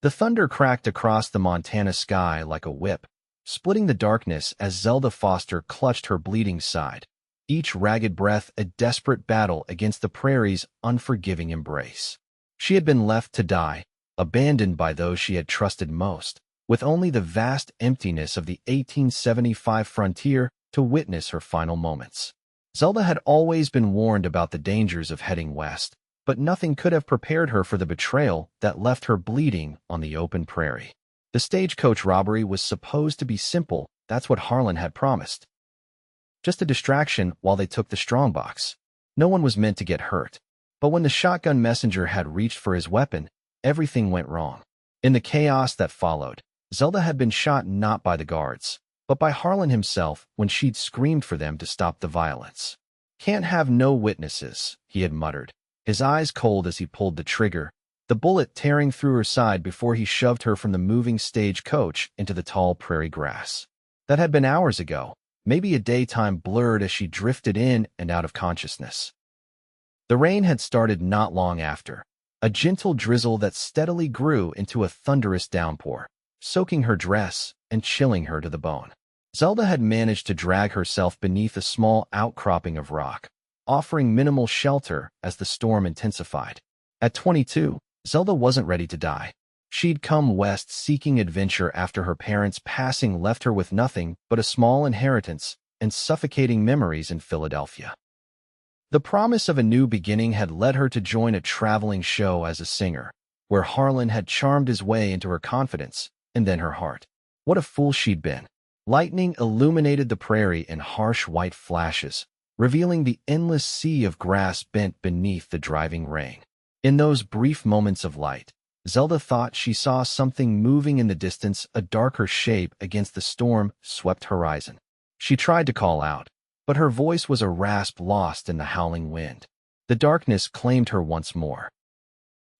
The thunder cracked across the Montana sky like a whip, splitting the darkness as Zelda Foster clutched her bleeding side, each ragged breath a desperate battle against the prairie's unforgiving embrace. She had been left to die, abandoned by those she had trusted most, with only the vast emptiness of the 1875 frontier to witness her final moments. Zelda had always been warned about the dangers of heading west, but nothing could have prepared her for the betrayal that left her bleeding on the open prairie. The stagecoach robbery was supposed to be simple, that's what Harlan had promised. Just a distraction while they took the strongbox. No one was meant to get hurt. But when the shotgun messenger had reached for his weapon, everything went wrong. In the chaos that followed, Zelda had been shot not by the guards, but by Harlan himself when she'd screamed for them to stop the violence. "Can't have no witnesses," he had muttered, his eyes cold as he pulled the trigger, the bullet tearing through her side before he shoved her from the moving stagecoach into the tall prairie grass. That had been hours ago, maybe a daytime blurred as she drifted in and out of consciousness. The rain had started not long after, a gentle drizzle that steadily grew into a thunderous downpour, soaking her dress and chilling her to the bone. Zelda had managed to drag herself beneath a small outcropping of rock, offering minimal shelter as the storm intensified. At 22, Zelda wasn't ready to die. She'd come west seeking adventure after her parents' passing left her with nothing but a small inheritance and suffocating memories in Philadelphia. The promise of a new beginning had led her to join a traveling show as a singer, where Harlan had charmed his way into her confidence and then her heart. What a fool she'd been. Lightning illuminated the prairie in harsh white flashes, revealing the endless sea of grass bent beneath the driving rain. In those brief moments of light, Zelda thought she saw something moving in the distance, a darker shape against the storm-swept horizon. She tried to call out, but her voice was a rasp lost in the howling wind. The darkness claimed her once more.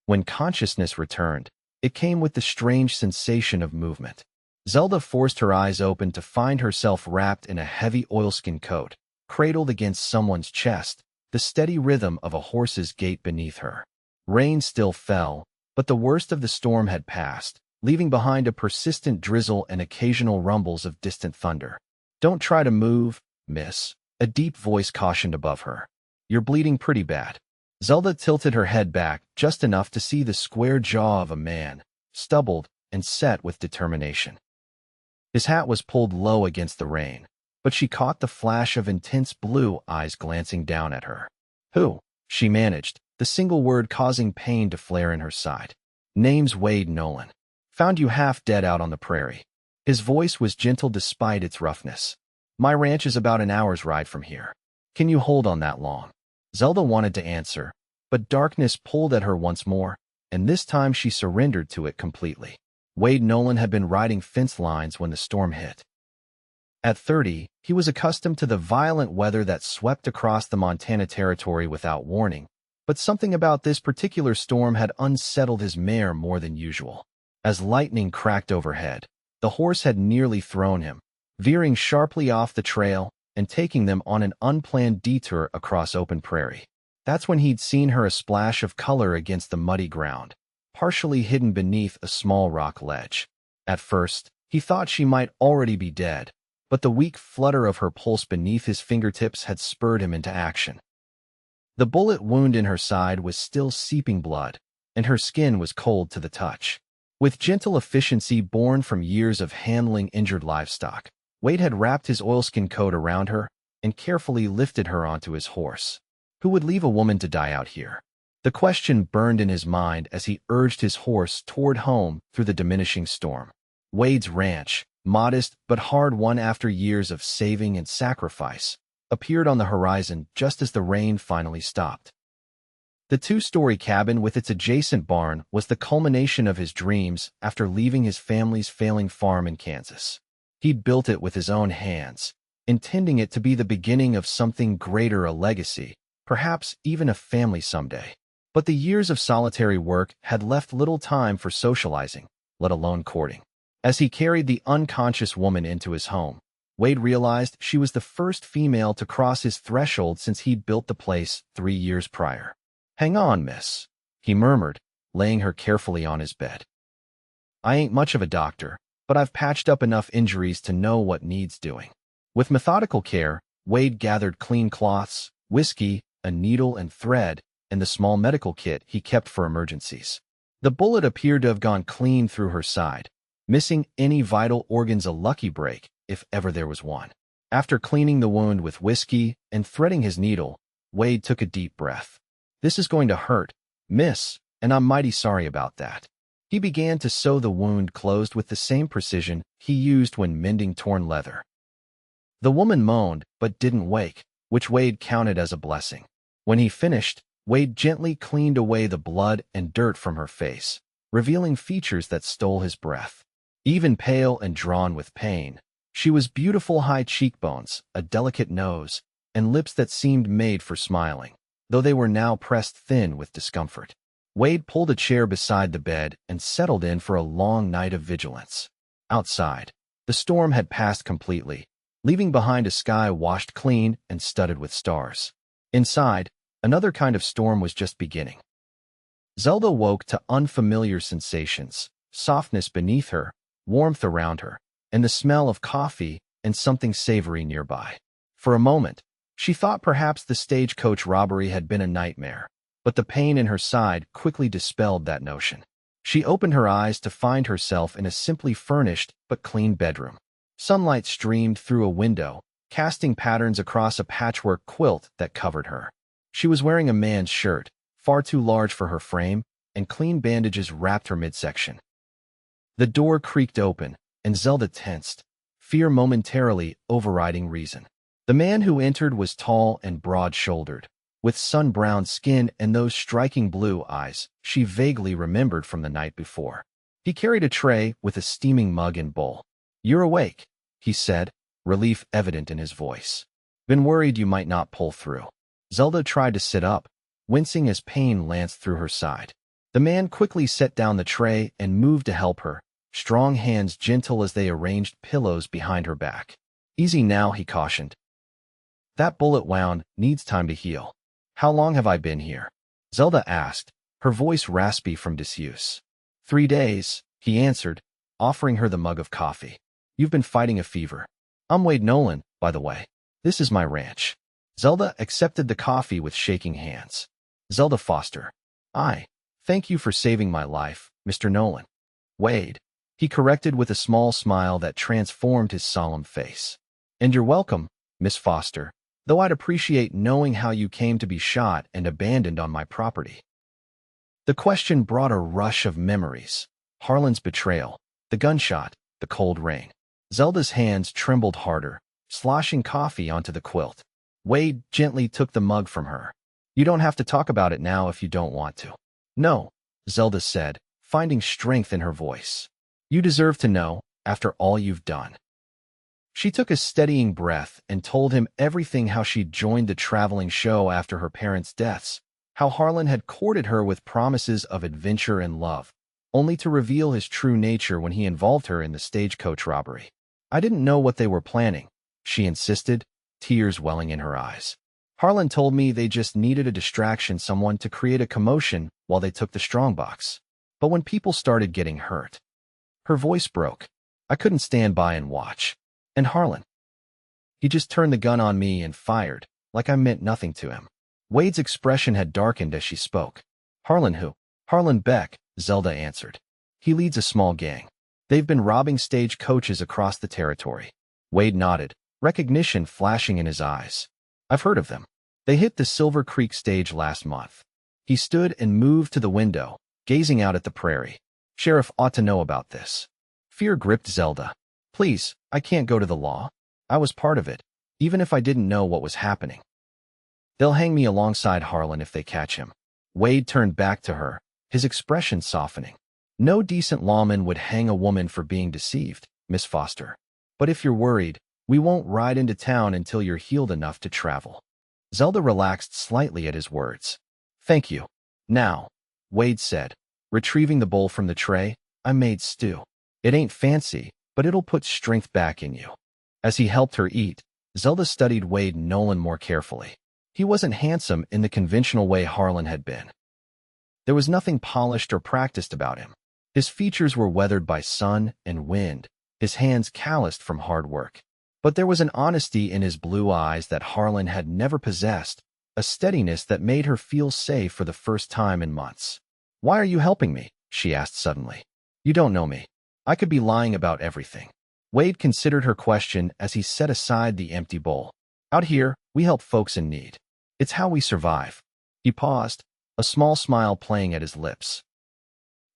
When consciousness returned, it came with the strange sensation of movement. Zelda forced her eyes open to find herself wrapped in a heavy oilskin coat, cradled against someone's chest, the steady rhythm of a horse's gait beneath her. Rain still fell, but the worst of the storm had passed, leaving behind a persistent drizzle and occasional rumbles of distant thunder. "Don't try to move, miss," a deep voice cautioned above her. "You're bleeding pretty bad." Zelda tilted her head back just enough to see the square jaw of a man, stubbled and set with determination. His hat was pulled low against the rain, but she caught the flash of intense blue eyes glancing down at her. "Who?" she managed, the single word causing pain to flare in her side. "Name's Wade Nolan. Found you half dead out on the prairie." His voice was gentle despite its roughness. "My ranch is about an hour's ride from here. Can you hold on that long?" Zelda wanted to answer, but darkness pulled at her once more, and this time she surrendered to it completely. Wade Nolan had been riding fence lines when the storm hit. At 30, he was accustomed to the violent weather that swept across the Montana territory without warning, but something about this particular storm had unsettled his mare more than usual. As lightning cracked overhead, the horse had nearly thrown him, veering sharply off the trail and taking them on an unplanned detour across open prairie. That's when he'd seen her a splash of color against the muddy ground, partially hidden beneath a small rock ledge. At first, he thought she might already be dead, but the weak flutter of her pulse beneath his fingertips had spurred him into action. The bullet wound in her side was still seeping blood, and her skin was cold to the touch. With gentle efficiency born from years of handling injured livestock, Wade had wrapped his oilskin coat around her and carefully lifted her onto his horse. Who would leave a woman to die out here? The question burned in his mind as he urged his horse toward home through the diminishing storm. Wade's ranch, modest but hard-won after years of saving and sacrifice, appeared on the horizon just as the rain finally stopped. The two-story cabin with its adjacent barn was the culmination of his dreams after leaving his family's failing farm in Kansas. He'd built it with his own hands, intending it to be the beginning of something greater, a legacy, perhaps even a family someday. But the years of solitary work had left little time for socializing, let alone courting. As he carried the unconscious woman into his home, Wade realized she was the first female to cross his threshold since he'd built the place 3 years prior. "Hang on, miss," he murmured, laying her carefully on his bed. I ain't much of a doctor, but I've patched up enough injuries to know what needs doing. With methodical care, Wade gathered clean cloths, whiskey, a needle and thread, and the small medical kit he kept for emergencies. The bullet appeared to have gone clean through her side, missing any vital organs, a lucky break, if ever there was one. After cleaning the wound with whiskey and threading his needle, Wade took a deep breath. This is going to hurt, miss, and I'm mighty sorry about that. He began to sew the wound closed with the same precision he used when mending torn leather. The woman moaned, but didn't wake, which Wade counted as a blessing. When he finished, Wade gently cleaned away the blood and dirt from her face, revealing features that stole his breath. Even pale and drawn with pain, she was beautiful, high cheekbones, a delicate nose, and lips that seemed made for smiling, though they were now pressed thin with discomfort. Wade pulled a chair beside the bed and settled in for a long night of vigilance. Outside, the storm had passed completely, leaving behind a sky washed clean and studded with stars. Inside, another kind of storm was just beginning. Zelda woke to unfamiliar sensations, softness beneath her, warmth around her, and the smell of coffee and something savory nearby. For a moment, she thought perhaps the stagecoach robbery had been a nightmare, but the pain in her side quickly dispelled that notion. She opened her eyes to find herself in a simply furnished but clean bedroom. Sunlight streamed through a window, casting patterns across a patchwork quilt that covered her. She was wearing a man's shirt, far too large for her frame, and clean bandages wrapped her midsection. The door creaked open, and Zelda tensed, fear momentarily overriding reason. The man who entered was tall and broad-shouldered, with sun-browned skin and those striking blue eyes she vaguely remembered from the night before. He carried a tray with a steaming mug and bowl. "You're awake," he said, relief evident in his voice. "Been worried you might not pull through." Zelda tried to sit up, wincing as pain lanced through her side. The man quickly set down the tray and moved to help her, strong hands gentle as they arranged pillows behind her back. "Easy now," he cautioned. "That bullet wound needs time to heal." "How long have I been here?" Zelda asked, her voice raspy from disuse. 3 days, he answered, offering her the mug of coffee. "You've been fighting a fever. I'm Wade Nolan, by the way. This is my ranch." Zelda accepted the coffee with shaking hands. "Zelda Foster. Thank you for saving my life, Mr. Nolan." "Wade," he corrected with a small smile that transformed his solemn face. "And you're welcome, Miss Foster, though I'd appreciate knowing how you came to be shot and abandoned on my property." The question brought a rush of memories. Harlan's betrayal, the gunshot, the cold rain. Zelda's hands trembled harder, sloshing coffee onto the quilt. Wade gently took the mug from her. "You don't have to talk about it now if you don't want to." "No," Zelda said, finding strength in her voice. "You deserve to know, after all you've done." She took a steadying breath and told him everything: how she'd joined the traveling show after her parents' deaths, how Harlan had courted her with promises of adventure and love, only to reveal his true nature when he involved her in the stagecoach robbery. "I didn't know what they were planning," she insisted, tears welling in her eyes. "Harlan told me they just needed a distraction, someone to create a commotion while they took the strongbox. But when people started getting hurt..." Her voice broke. "I couldn't stand by and watch. And Harlan, he just turned the gun on me and fired, like I meant nothing to him." Wade's expression had darkened as she spoke. "Harlan who?" "Harlan Beck," Zelda answered. "He leads a small gang. They've been robbing stagecoaches across the territory." Wade nodded, recognition flashing in his eyes. "I've heard of them. They hit the Silver Creek stage last month." He stood and moved to the window, gazing out at the prairie. "Sheriff ought to know about this." Fear gripped Zelda. "Please, I can't go to the law. I was part of it, even if I didn't know what was happening. They'll hang me alongside Harlan if they catch him." Wade turned back to her, his expression softening. "No decent lawman would hang a woman for being deceived, Miss Foster. But if you're worried, we won't ride into town until you're healed enough to travel." Zelda relaxed slightly at his words. "Thank you. Now," Wade said, retrieving the bowl from the tray, "I made stew. It ain't fancy, but it'll put strength back in you." As he helped her eat, Zelda studied Wade Nolan more carefully. He wasn't handsome in the conventional way Harlan had been. There was nothing polished or practiced about him. His features were weathered by sun and wind, his hands calloused from hard work. But there was an honesty in his blue eyes that Harlan had never possessed, a steadiness that made her feel safe for the first time in months. "Why are you helping me?" she asked suddenly. "You don't know me. I could be lying about everything." Wade considered her question as he set aside the empty bowl. "Out here, we help folks in need. It's how we survive." He paused, a small smile playing at his lips.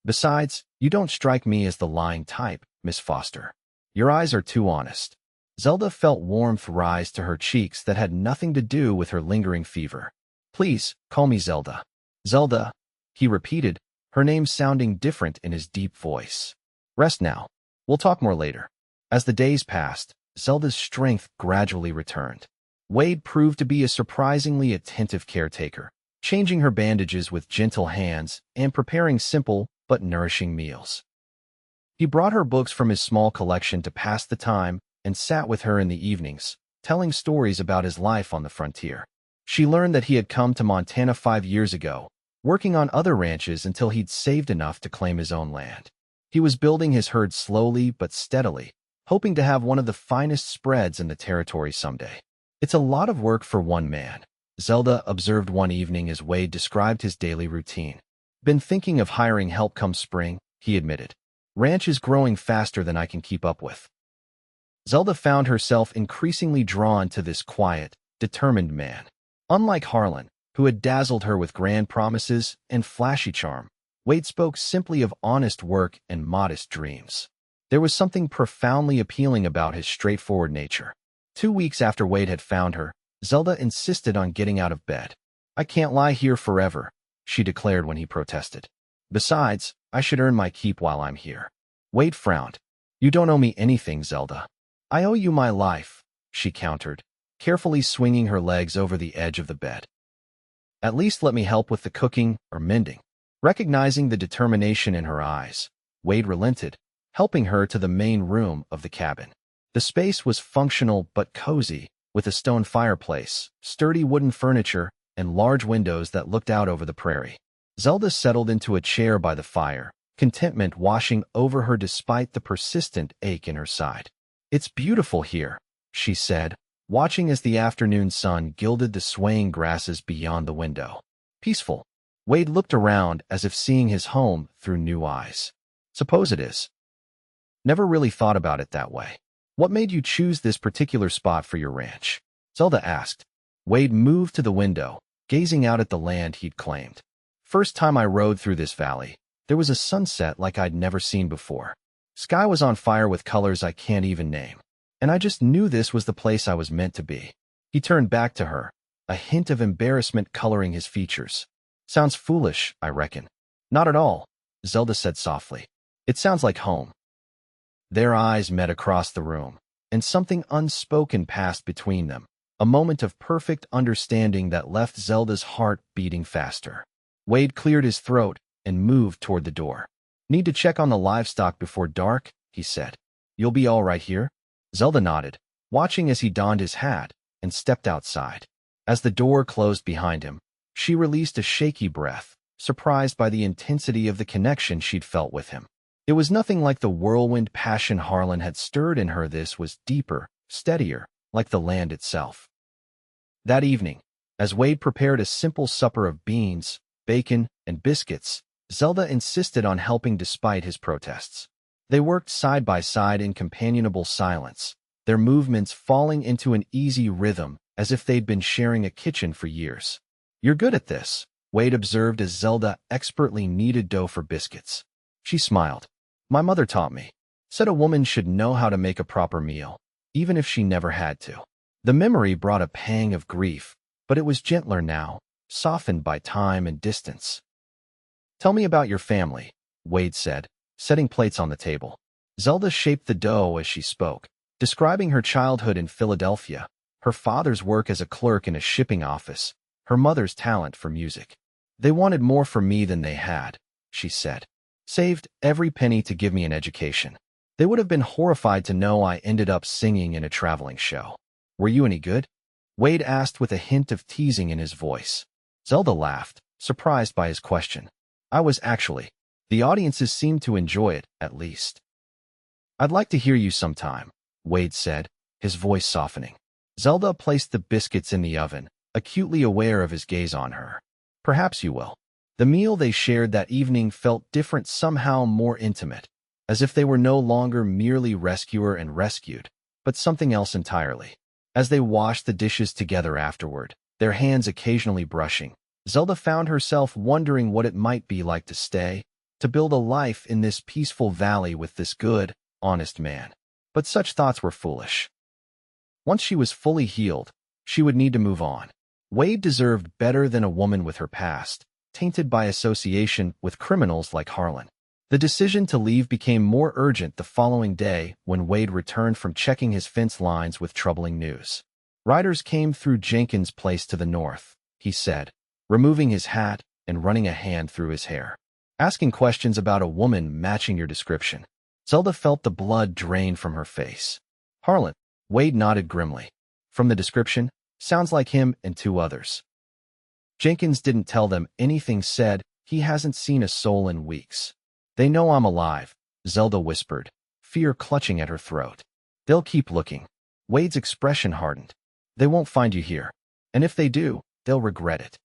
"Besides, you don't strike me as the lying type, Miss Foster. Your eyes are too honest." Zelda felt warmth rise to her cheeks that had nothing to do with her lingering fever. "Please, call me Zelda." "Zelda," he repeated, her name sounding different in his deep voice. "Rest now. We'll talk more later." As the days passed, Zelda's strength gradually returned. Wade proved to be a surprisingly attentive caretaker, changing her bandages with gentle hands and preparing simple but nourishing meals. He brought her books from his small collection to pass the time and sat with her in the evenings, telling stories about his life on the frontier. She learned that he had come to Montana 5 years ago, working on other ranches until he'd saved enough to claim his own land. He was building his herd slowly but steadily, hoping to have one of the finest spreads in the territory someday. "It's a lot of work for one man," Zelda observed one evening as Wade described his daily routine. "Been thinking of hiring help come spring," he admitted. "Ranch is growing faster than I can keep up with." Zelda found herself increasingly drawn to this quiet, determined man. Unlike Harlan, who had dazzled her with grand promises and flashy charm, Wade spoke simply of honest work and modest dreams. There was something profoundly appealing about his straightforward nature. 2 weeks after Wade had found her, Zelda insisted on getting out of bed. "I can't lie here forever," she declared when he protested. "Besides, I should earn my keep while I'm here." Wade frowned. "You don't owe me anything, Zelda." "I owe you my life," she countered, carefully swinging her legs over the edge of the bed. "At least let me help with the cooking or mending." Recognizing the determination in her eyes, Wade relented, helping her to the main room of the cabin. The space was functional but cozy, with a stone fireplace, sturdy wooden furniture, and large windows that looked out over the prairie. Zelda settled into a chair by the fire, contentment washing over her despite the persistent ache in her side. "It's beautiful here," she said, watching as the afternoon sun gilded the swaying grasses beyond the window. "Peaceful." Wade looked around as if seeing his home through new eyes. "Suppose it is." "Never really thought about it that way." "What made you choose this particular spot for your ranch?" Zelda asked. Wade moved to the window, gazing out at the land he'd claimed. "First time I rode through this valley, there was a sunset like I'd never seen before. Sky was on fire with colors I can't even name. And I just knew this was the place I was meant to be." He turned back to her, a hint of embarrassment coloring his features. "Sounds foolish, I reckon." "Not at all," Zelda said softly. "It sounds like home." Their eyes met across the room, and something unspoken passed between them, a moment of perfect understanding that left Zelda's heart beating faster. Wade cleared his throat and moved toward the door. "Need to check on the livestock before dark," he said. "You'll be all right here?" Zelda nodded, watching as he donned his hat and stepped outside. As the door closed behind him, she released a shaky breath, surprised by the intensity of the connection she'd felt with him. It was nothing like the whirlwind passion Harlan had stirred in her. This was deeper, steadier, like the land itself. That evening, as Wade prepared a simple supper of beans, bacon, and biscuits, Zelda insisted on helping despite his protests. They worked side by side in companionable silence, their movements falling into an easy rhythm as if they'd been sharing a kitchen for years. "You're good at this," Wade observed as Zelda expertly kneaded dough for biscuits. She smiled. "My mother taught me. Said a woman should know how to make a proper meal, even if she never had to." The memory brought a pang of grief, but it was gentler now, softened by time and distance. "Tell me about your family," Wade said, setting plates on the table. Zelda shaped the dough as she spoke, describing her childhood in Philadelphia, her father's work as a clerk in a shipping office, her mother's talent for music. "They wanted more for me than they had," she said. "Saved every penny to give me an education. They would have been horrified to know I ended up singing in a traveling show." "Were you any good?" Wade asked with a hint of teasing in his voice. Zelda laughed, surprised by his question. "I was actually." The audiences seemed to enjoy it, at least. "I'd like to hear you sometime," Wade said, his voice softening. Zelda placed the biscuits in the oven, acutely aware of his gaze on her. "Perhaps you will." The meal they shared that evening felt different, somehow more intimate, as if they were no longer merely rescuer and rescued, but something else entirely. As they washed the dishes together afterward, their hands occasionally brushing, Zelda found herself wondering what it might be like to build a life in this peaceful valley with this good, honest man. But such thoughts were foolish. Once she was fully healed, she would need to move on. Wade deserved better than a woman with her past, tainted by association with criminals like Harlan. The decision to leave became more urgent the following day when Wade returned from checking his fence lines with troubling news. "Riders came through Jenkins' place to the north," he said, removing his hat and running a hand through his hair. "Asking questions about a woman matching your description." Zelda felt the blood drain from her face. "Harlan," Wade nodded grimly. "From the description, sounds like him and two others." "Jenkins didn't tell them anything, said he hasn't seen a soul in weeks." "They know I'm alive," Zelda whispered, fear clutching at her throat. "They'll keep looking." Wade's expression hardened. "They won't find you here. And if they do, they'll regret it."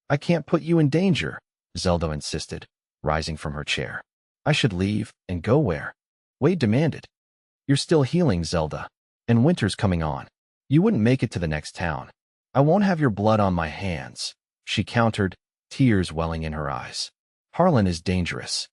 "I can't put you in danger," Zelda insisted, rising from her chair. "I should leave, and go where?" Wade demanded. "You're still healing, Zelda, and winter's coming on. You wouldn't make it to the next town." "I won't have your blood on my hands," she countered, tears welling in her eyes. "Harlan is dangerous.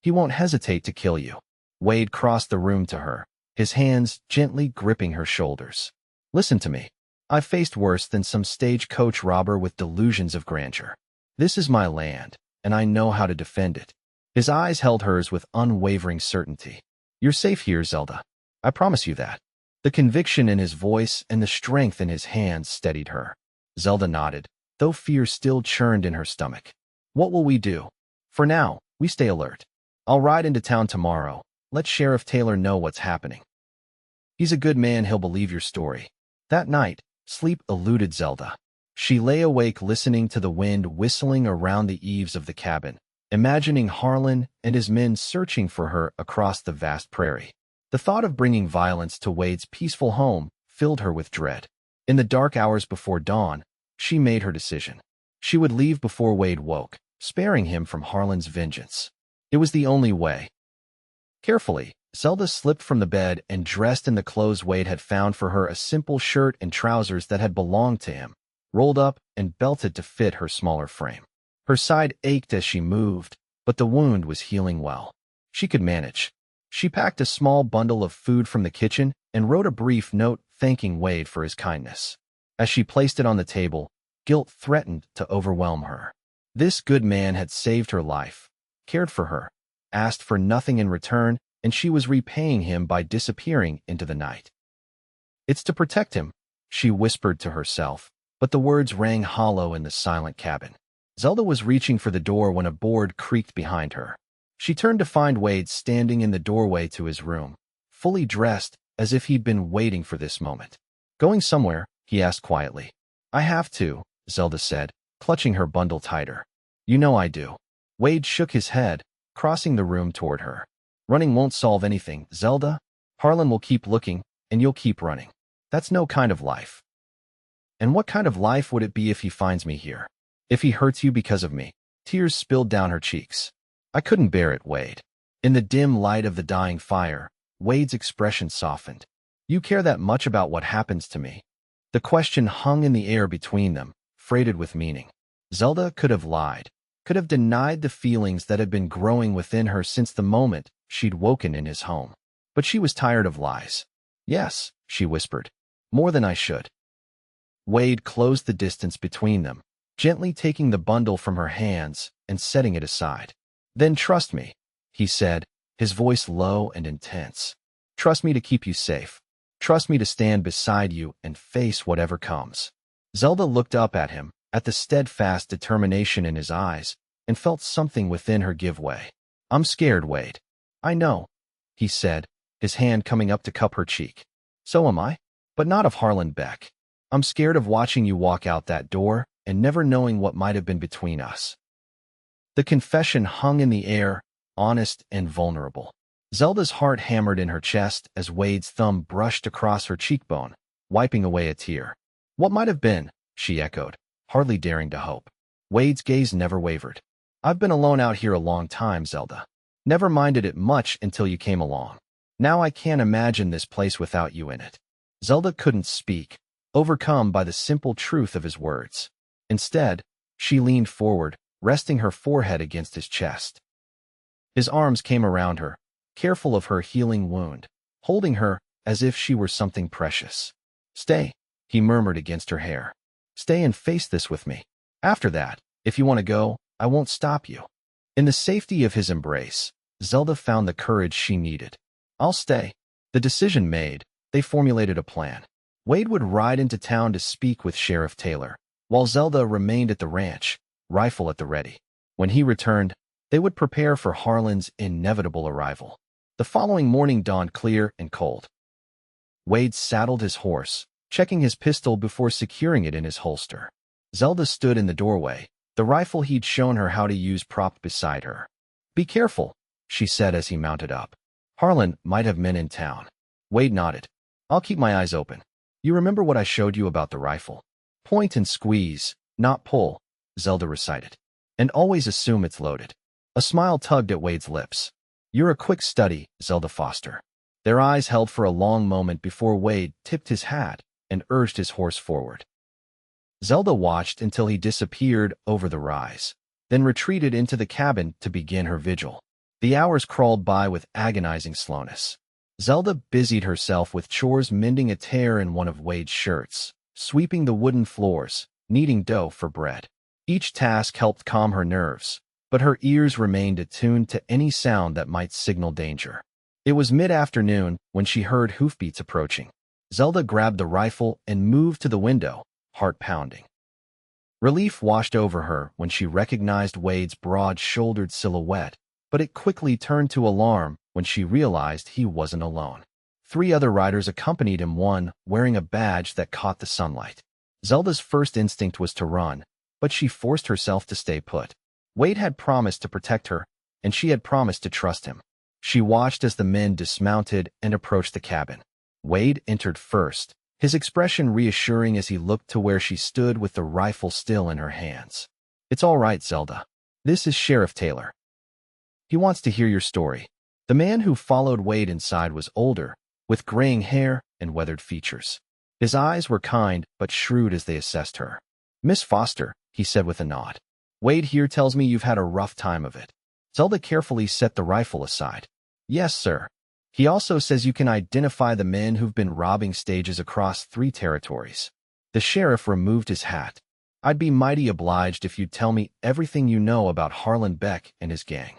He won't hesitate to kill you." Wade crossed the room to her, his hands gently gripping her shoulders. "Listen to me. I've faced worse than some stagecoach robber with delusions of grandeur. This is my land, and I know how to defend it." His eyes held hers with unwavering certainty. "You're safe here, Zelda. I promise you that." The conviction in his voice and the strength in his hands steadied her. Zelda nodded, though fear still churned in her stomach. "What will we do?" "For now, we stay alert. I'll ride into town tomorrow. Let Sheriff Taylor know what's happening. He's a good man, he'll believe your story." That night, sleep eluded Zelda. She lay awake listening to the wind whistling around the eaves of the cabin, imagining Harlan and his men searching for her across the vast prairie. The thought of bringing violence to Wade's peaceful home filled her with dread. In the dark hours before dawn, she made her decision. She would leave before Wade woke, sparing him from Harlan's vengeance. It was the only way. Carefully, Zelda slipped from the bed and dressed in the clothes Wade had found for her, a simple shirt and trousers that had belonged to him, rolled up and belted to fit her smaller frame. Her side ached as she moved, but the wound was healing well. She could manage. She packed a small bundle of food from the kitchen and wrote a brief note thanking Wade for his kindness. As she placed it on the table, guilt threatened to overwhelm her. This good man had saved her life, cared for her, asked for nothing in return, and she was repaying him by disappearing into the night. "It's to protect him," she whispered to herself, but the words rang hollow in the silent cabin. Zelda was reaching for the door when a board creaked behind her. She turned to find Wade standing in the doorway to his room, fully dressed as if he'd been waiting for this moment. "Going somewhere?" he asked quietly. "I have to," Zelda said, clutching her bundle tighter. "You know I do." Wade shook his head, crossing the room toward her. "Running won't solve anything, Zelda. Harlan will keep looking, and you'll keep running. That's no kind of life." "And what kind of life would it be if he finds me here? If he hurts you because of me?" Tears spilled down her cheeks. "I couldn't bear it, Wade." In the dim light of the dying fire, Wade's expression softened. "You care that much about what happens to me?" The question hung in the air between them, freighted with meaning. Zelda could have lied, could have denied the feelings that had been growing within her since the moment she'd woken in his home. But she was tired of lies. "Yes," she whispered, "more than I should." Wade closed the distance between them, gently taking the bundle from her hands and setting it aside. "Then trust me," he said, his voice low and intense. "Trust me to keep you safe. Trust me to stand beside you and face whatever comes." Zelda looked up at him, at the steadfast determination in his eyes, and felt something within her give way. "I'm scared, Wade." "I know," he said, his hand coming up to cup her cheek. "So am I, but not of Harlan Beck. I'm scared of watching you walk out that door and never knowing what might have been between us." The confession hung in the air, honest and vulnerable. Zelda's heart hammered in her chest as Wade's thumb brushed across her cheekbone, wiping away a tear. What might have been, she echoed, hardly daring to hope. Wade's gaze never wavered. I've been alone out here a long time, Zelda. Never minded it much until you came along. Now I can't imagine this place without you in it. Zelda couldn't speak, overcome by the simple truth of his words. Instead, she leaned forward, resting her forehead against his chest. His arms came around her, careful of her healing wound, holding her as if she were something precious. Stay, he murmured against her hair. Stay and face this with me. After that, if you want to go, I won't stop you. In the safety of his embrace, Zelda found the courage she needed. I'll stay. The decision made, they formulated a plan. Wade would ride into town to speak with Sheriff Taylor, while Zelda remained at the ranch, rifle at the ready. When he returned, they would prepare for Harlan's inevitable arrival. The following morning dawned clear and cold. Wade saddled his horse, checking his pistol before securing it in his holster. Zelda stood in the doorway, the rifle he'd shown her how to use propped beside her. Be careful, she said as he mounted up. Harlan might have men in town. Wade nodded. I'll keep my eyes open. You remember what I showed you about the rifle? Point and squeeze, not pull, Zelda recited. And always assume it's loaded. A smile tugged at Wade's lips. You're a quick study, Zelda Foster. Their eyes held for a long moment before Wade tipped his hat and urged his horse forward. Zelda watched until he disappeared over the rise, then retreated into the cabin to begin her vigil. The hours crawled by with agonizing slowness. Zelda busied herself with chores, mending a tear in one of Wade's shirts, sweeping the wooden floors, kneading dough for bread. Each task helped calm her nerves, but her ears remained attuned to any sound that might signal danger. It was mid-afternoon when she heard hoofbeats approaching. Zelda grabbed the rifle and moved to the window, heart pounding. Relief washed over her when she recognized Wade's broad-shouldered silhouette, but it quickly turned to alarm when she realized he wasn't alone. 3 other riders accompanied him, one wearing a badge that caught the sunlight. Zelda's first instinct was to run, but she forced herself to stay put. Wade had promised to protect her, and she had promised to trust him. She watched as the men dismounted and approached the cabin. Wade entered first, his expression reassuring as he looked to where she stood with the rifle still in her hands. It's all right, Zelda. This is Sheriff Taylor. He wants to hear your story. The man who followed Wade inside was older, with graying hair and weathered features. His eyes were kind but shrewd as they assessed her. Miss Foster, he said with a nod. Wade here tells me you've had a rough time of it. Zelda carefully set the rifle aside. Yes, sir. He also says you can identify the men who've been robbing stages across 3 territories. The sheriff removed his hat. I'd be mighty obliged if you'd tell me everything you know about Harlan Beck and his gang.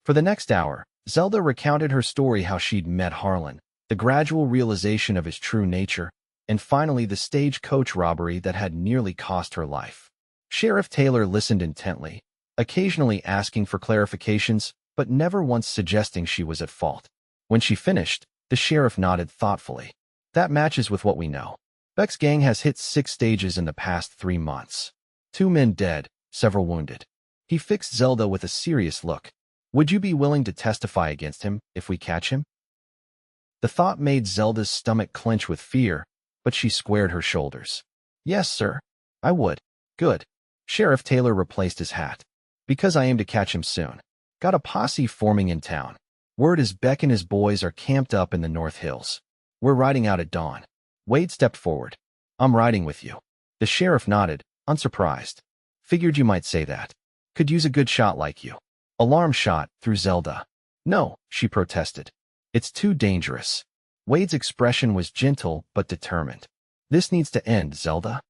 For the next hour, Zelda recounted her story, how she'd met Harlan, the gradual realization of his true nature, and finally the stagecoach robbery that had nearly cost her life. Sheriff Taylor listened intently, occasionally asking for clarifications, but never once suggesting she was at fault. When she finished, the sheriff nodded thoughtfully. That matches with what we know. Beck's gang has hit 6 stages in the past 3 months. 2 men dead, several wounded. He fixed Zelda with a serious look. Would you be willing to testify against him if we catch him? The thought made Zelda's stomach clench with fear, but she squared her shoulders. Yes, sir. I would. Good. Sheriff Taylor replaced his hat. Because I aim to catch him soon. Got a posse forming in town. Word is Beck and his boys are camped up in the North Hills. We're riding out at dawn. Wade stepped forward. I'm riding with you. The sheriff nodded, unsurprised. Figured you might say that. Could use a good shot like you. Alarm shot through Zelda. No, she protested. It's too dangerous. Wade's expression was gentle but determined. This needs to end, Zelda.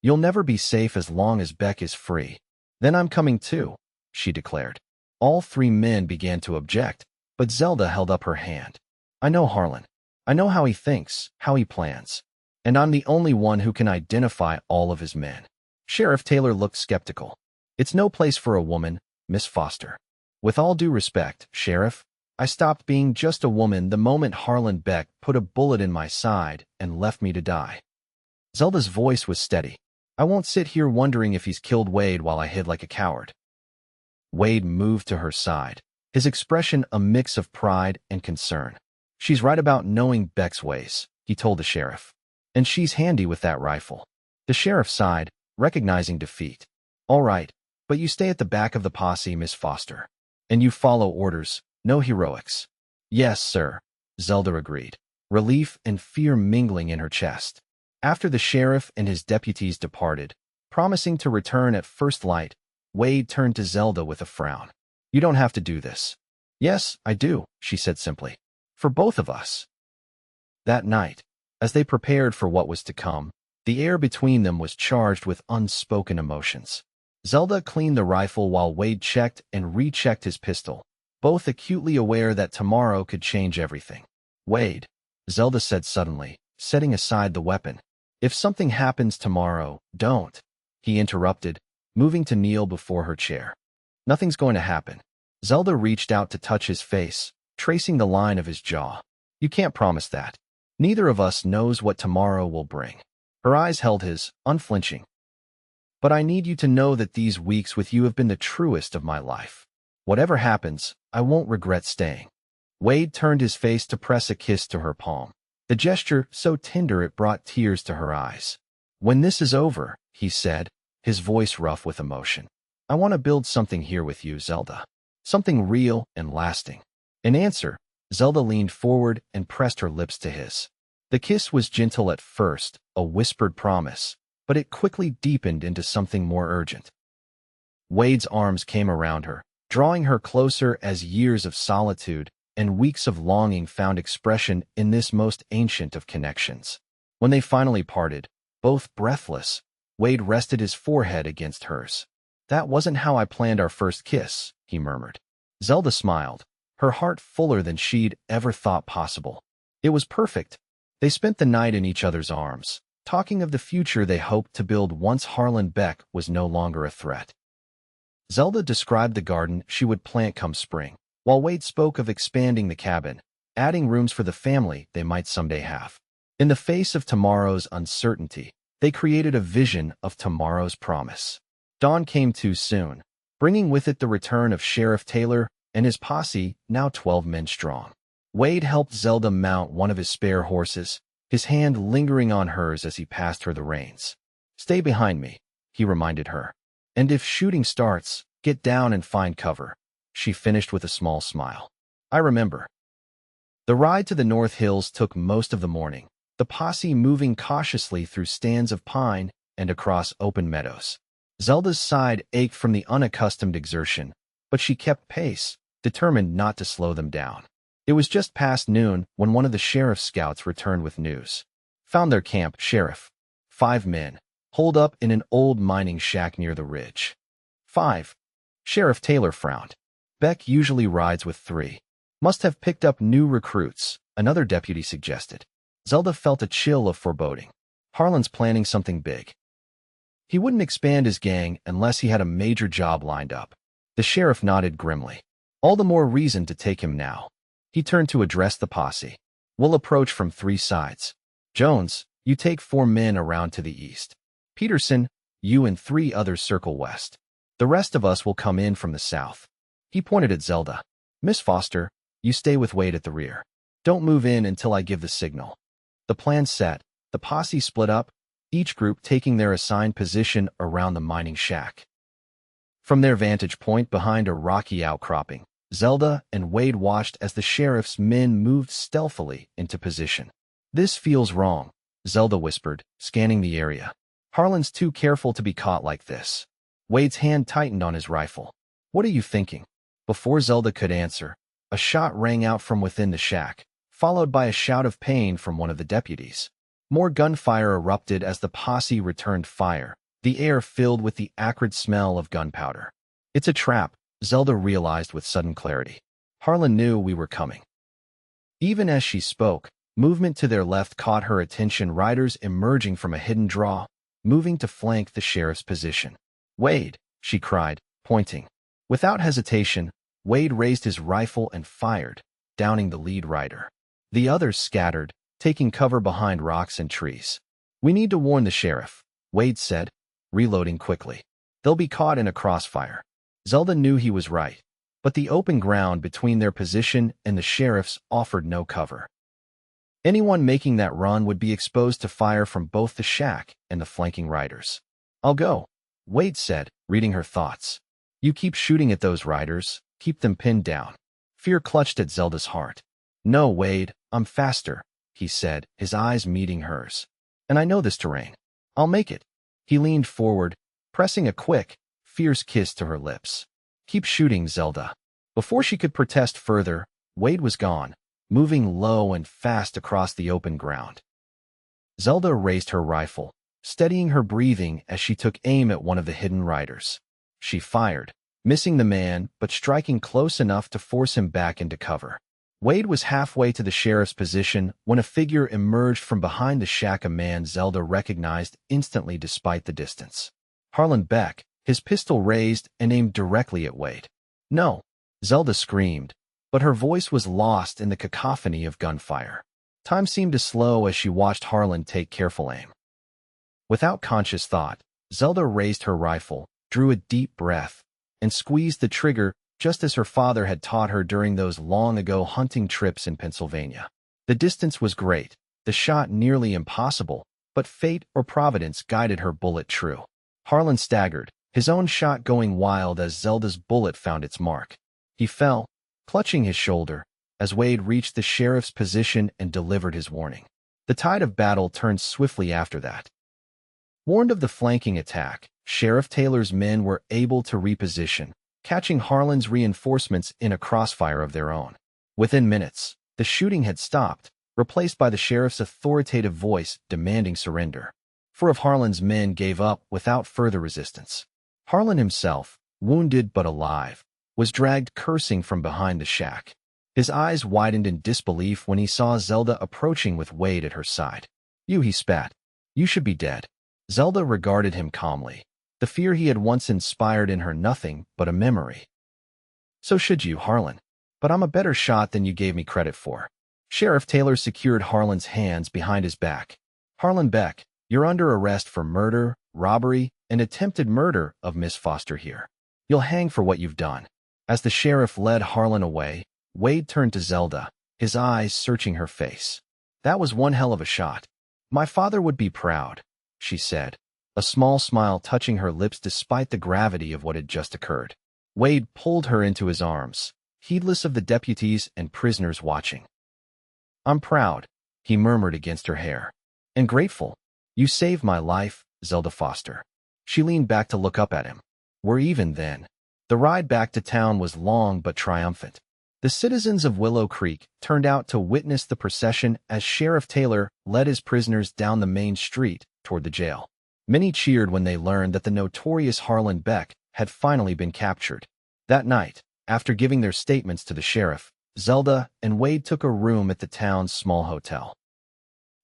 You'll never be safe as long as Beck is free. Then I'm coming too, she declared. All 3 men began to object, but Zelda held up her hand. I know Harlan. I know how he thinks, how he plans. And I'm the only one who can identify all of his men. Sheriff Taylor looked skeptical. It's no place for a woman, Miss Foster. With all due respect, Sheriff, I stopped being just a woman the moment Harlan Beck put a bullet in my side and left me to die. Zelda's voice was steady. I won't sit here wondering if he's killed Wade while I hid like a coward. Wade moved to her side, his expression a mix of pride and concern. "She's right about knowing Beck's ways," he told the sheriff. "And she's handy with that rifle." The sheriff sighed, recognizing defeat. "All right, but you stay at the back of the posse, Miss Foster. And you follow orders, no heroics." "Yes, sir," Zelda agreed, relief and fear mingling in her chest. After the sheriff and his deputies departed, promising to return at first light, Wade turned to Zelda with a frown. "You don't have to do this." "Yes, I do," she said simply. "For both of us." That night, as they prepared for what was to come, the air between them was charged with unspoken emotions. Zelda cleaned the rifle while Wade checked and rechecked his pistol, both acutely aware that tomorrow could change everything. "Wade," Zelda said suddenly, setting aside the weapon. "If something happens tomorrow, don't." He interrupted, moving to kneel before her chair. "Nothing's going to happen." Zelda reached out to touch his face, tracing the line of his jaw. "You can't promise that. Neither of us knows what tomorrow will bring." Her eyes held his, unflinching. "But I need you to know that these weeks with you have been the truest of my life. Whatever happens, I won't regret staying." Wade turned his face to press a kiss to her palm, the gesture so tender it brought tears to her eyes. "When this is over," he said, his voice rough with emotion, "I want to build something here with you, Zelda. Something real and lasting." In answer, Zelda leaned forward and pressed her lips to his. The kiss was gentle at first, a whispered promise, but it quickly deepened into something more urgent. Wade's arms came around her, drawing her closer as years of solitude and weeks of longing found expression in this most ancient of connections. When they finally parted, both breathless, Wade rested his forehead against hers. "That wasn't how I planned our first kiss," he murmured. Zelda smiled, her heart fuller than she'd ever thought possible. "It was perfect." They spent the night in each other's arms, talking of the future they hoped to build once Harlan Beck was no longer a threat. Zelda described the garden she would plant come spring, while Wade spoke of expanding the cabin, adding rooms for the family they might someday have. In the face of tomorrow's uncertainty, they created a vision of tomorrow's promise. Dawn came too soon, bringing with it the return of Sheriff Taylor and his posse, now 12 men strong. Wade helped Zelda mount one of his spare horses, his hand lingering on hers as he passed her the reins. "Stay behind me," he reminded her. "And if shooting starts, get down and find cover," she finished with a small smile. "I remember." The ride to the North Hills took most of the morning, the posse moving cautiously through stands of pine and across open meadows. Zelda's side ached from the unaccustomed exertion, but she kept pace, determined not to slow them down. It was just past noon when one of the sheriff's scouts returned with news. "Found their camp, Sheriff. 5 men, holed up in an old mining shack near the ridge." 5. Sheriff Taylor frowned. "Beck usually rides with 3. Must have picked up new recruits," another deputy suggested. Zelda felt a chill of foreboding. Harlan's planning something big. He wouldn't expand his gang unless he had a major job lined up. The sheriff nodded grimly. All the more reason to take him now. He turned to address the posse. "We'll approach from 3 sides. Jones, you take 4 men around to the east. Peterson, you and 3 others circle west. The rest of us will come in from the south." He pointed at Zelda. "Miss Foster, you stay with Wade at the rear. Don't move in until I give the signal." The plan set, the posse split up, each group taking their assigned position around the mining shack. From their vantage point behind a rocky outcropping, Zelda and Wade watched as the sheriff's men moved stealthily into position. "This feels wrong," Zelda whispered, scanning the area. "Harlan's too careful to be caught like this." Wade's hand tightened on his rifle. "What are you thinking?" Before Zelda could answer, a shot rang out from within the shack, followed by a shout of pain from one of the deputies. More gunfire erupted as the posse returned fire, the air filled with the acrid smell of gunpowder. "It's a trap," Zelda realized with sudden clarity. "Harlan knew we were coming." Even as she spoke, movement to their left caught her attention, riders emerging from a hidden draw, moving to flank the sheriff's position. "Wade," she cried, pointing. Without hesitation, Wade raised his rifle and fired, downing the lead rider. The others scattered, taking cover behind rocks and trees. "We need to warn the sheriff," Wade said, reloading quickly. "They'll be caught in a crossfire." Zelda knew he was right, but the open ground between their position and the sheriff's offered no cover. Anyone making that run would be exposed to fire from both the shack and the flanking riders. "I'll go," Wade said, reading her thoughts. "You keep shooting at those riders, keep them pinned down." Fear clutched at Zelda's heart. "No, Wade, I'm faster," he said, his eyes meeting hers. "And I know this terrain. I'll make it." He leaned forward, pressing a quick, fierce kiss to her lips. "Keep shooting, Zelda." Before she could protest further, Wade was gone, moving low and fast across the open ground. Zelda raised her rifle, steadying her breathing as she took aim at one of the hidden riders. She fired, missing the man but striking close enough to force him back into cover. Wade was halfway to the sheriff's position when a figure emerged from behind the shack, a man Zelda recognized instantly despite the distance. Harlan Beck, his pistol raised and aimed directly at Wade. "No!" Zelda screamed, but her voice was lost in the cacophony of gunfire. Time seemed to slow as she watched Harlan take careful aim. Without conscious thought, Zelda raised her rifle, drew a deep breath, and squeezed the trigger just as her father had taught her during those long-ago hunting trips in Pennsylvania. The distance was great, the shot nearly impossible, but fate or providence guided her bullet true. Harlan staggered, his own shot going wild as Zelda's bullet found its mark. He fell, clutching his shoulder, as Wade reached the sheriff's position and delivered his warning. The tide of battle turned swiftly after that. Warned of the flanking attack, Sheriff Taylor's men were able to reposition, catching Harlan's reinforcements in a crossfire of their own. Within minutes, the shooting had stopped, replaced by the sheriff's authoritative voice demanding surrender. 4 of Harlan's men gave up without further resistance. Harlan himself, wounded but alive, was dragged cursing from behind the shack. His eyes widened in disbelief when he saw Zelda approaching with Wade at her side. "You," he spat. "You should be dead." Zelda regarded him calmly, the fear he had once inspired in her nothing but a memory. "So should you, Harlan. But I'm a better shot than you gave me credit for." Sheriff Taylor secured Harlan's hands behind his back. "Harlan Beck, you're under arrest for murder, robbery, and attempted murder of Miss Foster here. You'll hang for what you've done." As the sheriff led Harlan away, Wade turned to Zelda, his eyes searching her face. "That was one hell of a shot. My father would be proud," she said, a small smile touching her lips despite the gravity of what had just occurred. Wade pulled her into his arms, heedless of the deputies and prisoners watching. "I'm proud," he murmured against her hair. "And grateful. You saved my life, Zelda Foster." She leaned back to look up at him. "We're even then." The ride back to town was long but triumphant. The citizens of Willow Creek turned out to witness the procession as Sheriff Taylor led his prisoners down the main street toward the jail. Many cheered when they learned that the notorious Harlan Beck had finally been captured. That night, after giving their statements to the sheriff, Zelda and Wade took a room at the town's small hotel.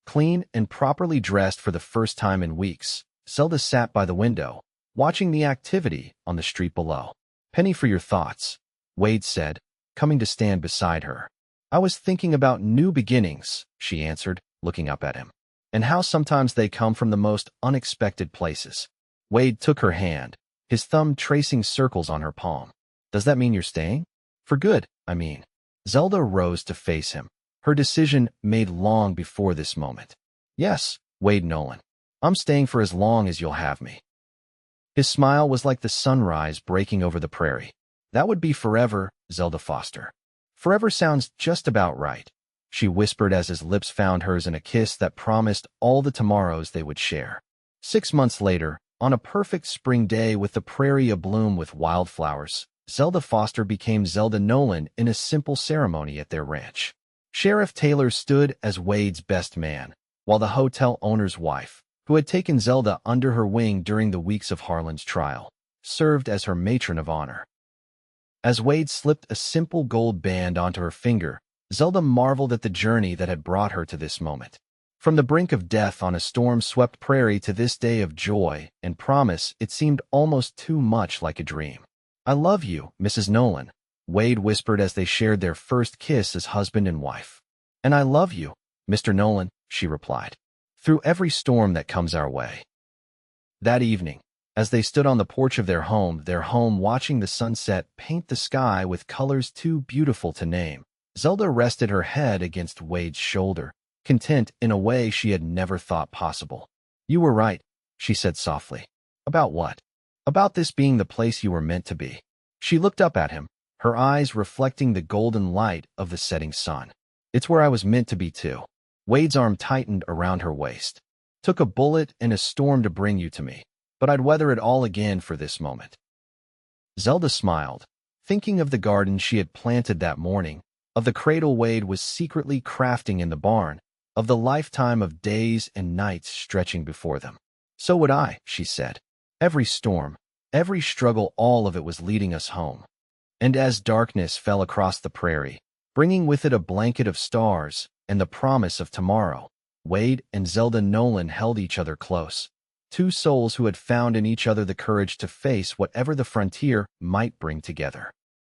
Clean and properly dressed for the first time in weeks, Zelda sat by the window, watching the activity on the street below. "Penny for your thoughts," Wade said, coming to stand beside her. "I was thinking about new beginnings," she answered, looking up at him, "and how sometimes they come from the most unexpected places." Wade took her hand, his thumb tracing circles on her palm. "Does that mean you're staying? For good, I mean." Zelda rose to face him, her decision made long before this moment. "Yes, Wade Nolan. I'm staying for as long as you'll have me." His smile was like the sunrise breaking over the prairie. "That would be forever, Zelda Foster." "Forever sounds just about right," she whispered as his lips found hers in a kiss that promised all the tomorrows they would share. 6 months later, on a perfect spring day with the prairie abloom with wildflowers, Zelda Foster became Zelda Nolan in a simple ceremony at their ranch. Sheriff Taylor stood as Wade's best man, while the hotel owner's wife, who had taken Zelda under her wing during the weeks of Harlan's trial, served as her matron of honor. As Wade slipped a simple gold band onto her finger, Zelda marveled at the journey that had brought her to this moment. From the brink of death on a storm-swept prairie to this day of joy and promise, it seemed almost too much like a dream. "I love you, Mrs. Nolan," Wade whispered as they shared their first kiss as husband and wife. "And I love you, Mr. Nolan," she replied, "through every storm that comes our way." That evening, As they stood on the porch of their home watching the sunset paint the sky with colors too beautiful to name, Zelda rested her head against Wade's shoulder, content in a way she had never thought possible. "You were right," she said softly. "About what?" "About this being the place you were meant to be." She looked up at him, her eyes reflecting the golden light of the setting sun. "It's where I was meant to be too." Wade's arm tightened around her waist. "Took a bullet and a storm to bring you to me, but I'd weather it all again for this moment." Zelda smiled, thinking of the garden she had planted that morning, of the cradle Wade was secretly crafting in the barn, of the lifetime of days and nights stretching before them. "So would I," she said. "Every storm, every struggle, all of it was leading us home." And as darkness fell across the prairie, bringing with it a blanket of stars and the promise of tomorrow, Wade and Zelda Nolan held each other close, two souls who had found in each other the courage to face whatever the frontier might bring together.